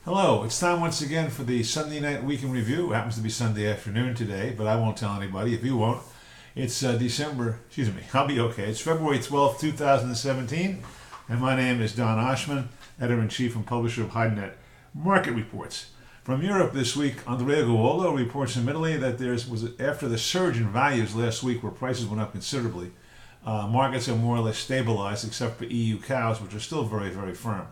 Hello, it's time once again for the Sunday Night Weekend Review. It happens to be Sunday afternoon today, but I won't tell anybody if you won't. It's I'll be okay. It's February 12th, 2017, and my name is Don Oshman, Editor-in-Chief and Publisher of HideNet Market Reports. From Europe this week, Andrea Guolo reports from Italy that after the surge in values last week where prices went up considerably, markets are more or less stabilized except for EU cows, which are still very, very firm.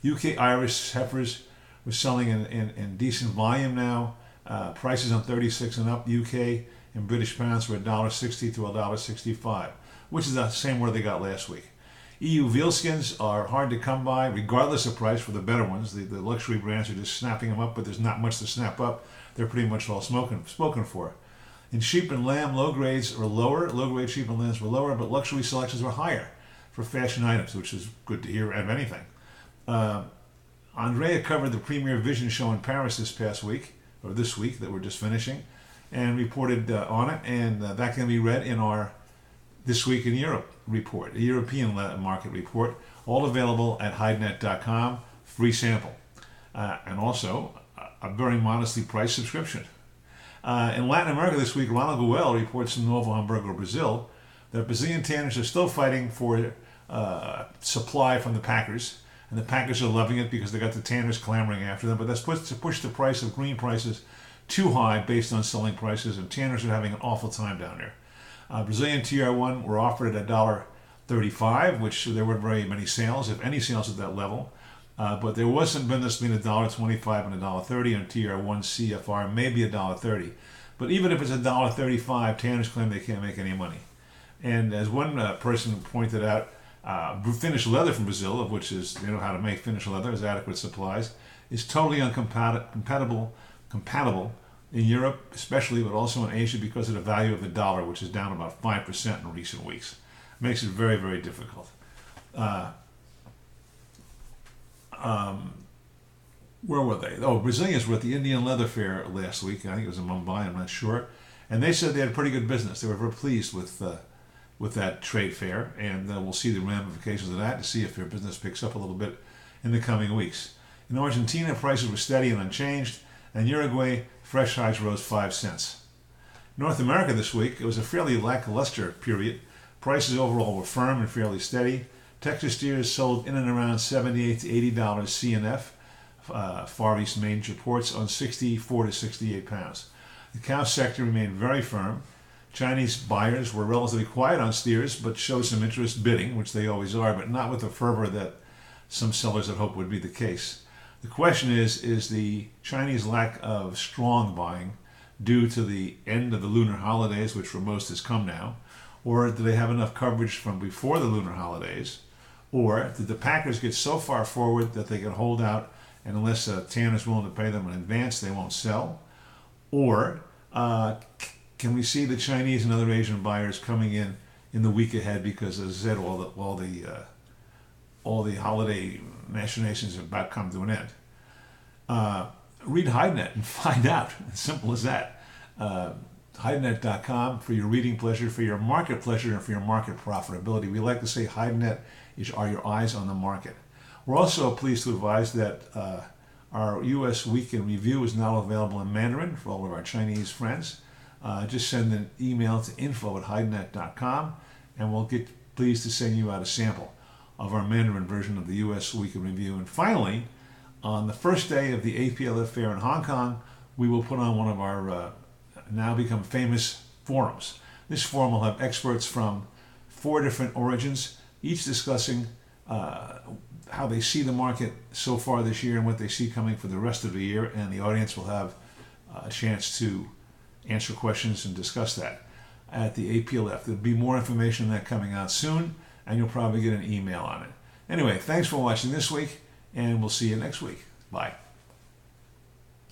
UK Irish heifers we're selling in decent volume now. Prices on 36 and up UK and British pounds were $1.60 to $1.65, which is the same where they got last week. EU veal skins are hard to come by, regardless of price for the better ones. The luxury brands are just snapping them up, but there's not much to snap up. They're pretty much all spoken for. In sheep and lamb, low grades are lower. Low grade sheep and lambs were lower, but luxury selections were higher for fashion items, which is good to hear of anything. Andrea covered the Premier Vision show in Paris this week that we're just finishing, and reported on it, and that can be read in our This Week in Europe report, a European market report, all available at HideNet.com, free sample, and also a very modestly priced subscription. In Latin America this week, Ronald Guel reports from Novo Hamburgo, Brazil, that Brazilian tanners are still fighting for supply from the packers. And the packers are loving it because they got the tanners clamoring after them. But that's pushed the price of green prices too high based on selling prices, and tanners are having an awful time down there. Brazilian TR1 were offered at $1.35, which there weren't very many sales, if any sales at that level. But there was some business between $1.25 and $1.30 on TR1 CFR, maybe $1.30. But even if it's $1.35, tanners claim they can't make any money. And as one person pointed out, finished leather from Brazil, of which they know how to make finished leather, has adequate supplies, is totally compatible in Europe, especially, but also in Asia because of the value of the dollar, which is down about 5% in recent weeks. Makes it very, very difficult. Where were they? Oh, Brazilians were at the Indian Leather Fair last week. I think it was in Mumbai, I'm not sure. And they said they had pretty good business. They were very pleased with that trade fair, and we'll see the ramifications of that to see if their business picks up a little bit in the coming weeks. In Argentina, prices were steady and unchanged, and Uruguay, fresh highs rose 5 cents. North America this week, it was a fairly lackluster period. Prices overall were firm and fairly steady. Texas steers sold in and around $78 to $80 CNF, Far East Major ports, on 64 to 68 pounds. The cow sector remained very firm. Chinese buyers were relatively quiet on steers, but showed some interest bidding, which they always are, but not with the fervor that some sellers had hoped would be the case. The question is the Chinese lack of strong buying due to the end of the lunar holidays, which for most has come now, or do they have enough coverage from before the lunar holidays, or did the packers get so far forward that they can hold out, and unless a tanner is willing to pay them in advance, they won't sell, or can we see the Chinese and other Asian buyers coming in the week ahead because, as I said, all the holiday machinations have about come to an end? Read HideNet and find out. As simple as that. HideNet.com for your reading pleasure, for your market pleasure, and for your market profitability. We like to say HideNet are your eyes on the market. We're also pleased to advise that our U.S. Weekend Review is now available in Mandarin for all of our Chinese friends. Just send an email to info@HideNet.com, and we'll get pleased to send you out a sample of our Mandarin version of the U.S. Weekend Review. And finally, on the first day of the APLF fair in Hong Kong, we will put on one of our now become famous forums. This forum will have experts from 4 different origins, each discussing how they see the market so far this year and what they see coming for the rest of the year, and the audience will have a chance to answer questions and discuss that at the APLF. There'll be more information on that coming out soon, and you'll probably get an email on it. Anyway, thanks for watching this week, and we'll see you next week. Bye.